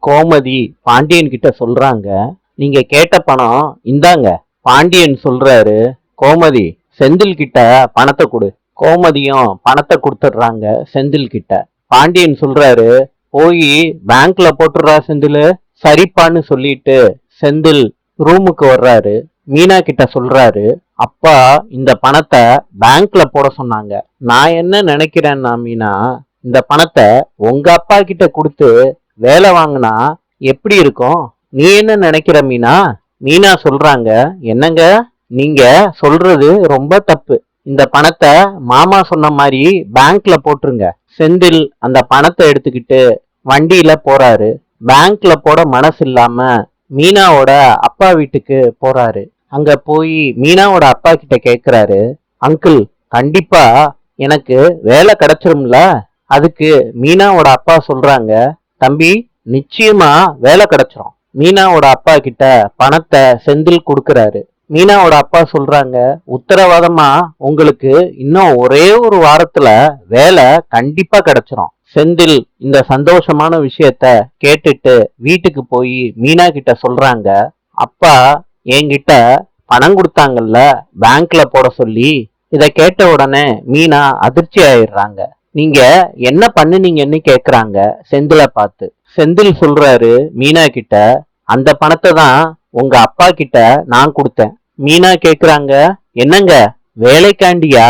கோமதி பாண்டியன் கிட்ட சொல்றாங்க, நீங்க கேட்ட பணம் இந்தாங்க. பாண்டியன் சொல்றாரு, கோமதி செந்தில் கிட்ட பணத்தை கொடு. கோமதியும் பணத்தை கொடுத்துடுறாங்க செந்தில் கிட்ட. பாண்டியன் சொல்றாரு, போய் பேங்க்ல போட்டுடுறா செந்தில். சரிப்பான்னு சொல்லிட்டு செந்தில் ரூமுக்கு வர்றாரு. மீனா கிட்ட சொல்றாரு, அப்பா இந்த பணத்தை பேங்க்ல போட சொன்னாங்க. நான் என்ன நினைக்கிறேன்னா மீனா, இந்த பணத்தை உங்க அப்பா கிட்ட கொடுத்து வேலை வாங்கினா எப்படி இருக்கும்? நீ என்ன நினைக்கிற மீனா? மீனா சொல்றாங்க, என்னங்க நீங்க சொல்றது ரொம்ப தப்பு. இந்த பணத்தை மாமா சொன்ன மாதிரி பேங்க்ல போட்டுருங்க. செந்தில் அந்த பணத்தை எடுத்துக்கிட்டு வண்டியில போறாரு. பேங்க்ல போட மனசு இல்லாம மீனாவோட அப்பா வீட்டுக்கு போறாரு. அங்க போய் மீனாவோட அப்பா கிட்ட கேக்குறாரு, அங்கிள் கண்டிப்பா எனக்கு வேலை கிடைச்சிரும்ல? அதுக்கு மீனாவோட அப்பா சொல்றாங்க, தம்பி நிச்சயமா வேலை கிடைச்சிரும். மீனாவோட அப்பா கிட்ட பணத்தை செந்தில் கொடுக்கறாரு. மீனாவோட அப்பா சொல்றாங்க, உத்தரவாதமா உங்களுக்கு இன்னும் ஒரே ஒரு வாரத்துல வேலை கண்டிப்பா கிடைச்சிரும். செந்தில் இந்த சந்தோஷமான விஷயத்த கேட்டுட்டு வீட்டுக்கு போய் மீனா கிட்ட சொல்றாங்க, அப்பா என்கிட்ட பணம் கொடுத்தாங்கல்ல பேங்க்ல போட சொல்லி. இத கேட்ட உடனே மீனா அதிர்ச்சி ஆயிடுறாங்க. நீங்க என்ன பண்ணுனீங்கன்னு கேக்குறாங்க செந்தில பார்த்து. செந்தில் சொல்றாரு மீனா கிட்ட, அந்த பணத்தை தான் உங்க அப்பா கிட்ட நான் கொடுத்தேன். மீனா கேக்குறாங்க, என்னங்க வேலைக்காண்டியா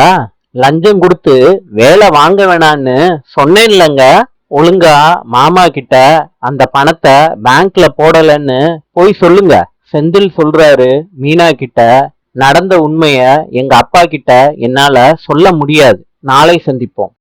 லஞ்சம் கொடுத்து வேலை வாங்க வேணான்னு சொன்னேன் இல்லைங்க? ஒழுங்கா மாமா கிட்ட அந்த பணத்தை பேங்க்ல போடலன்னு போய் சொல்லுங்க. செந்தில் சொல்றாரு மீனா கிட்ட, நடந்த உண்மைய எங்க அப்பா கிட்ட என்னால சொல்ல முடியாது. நாளை சந்திப்போம்.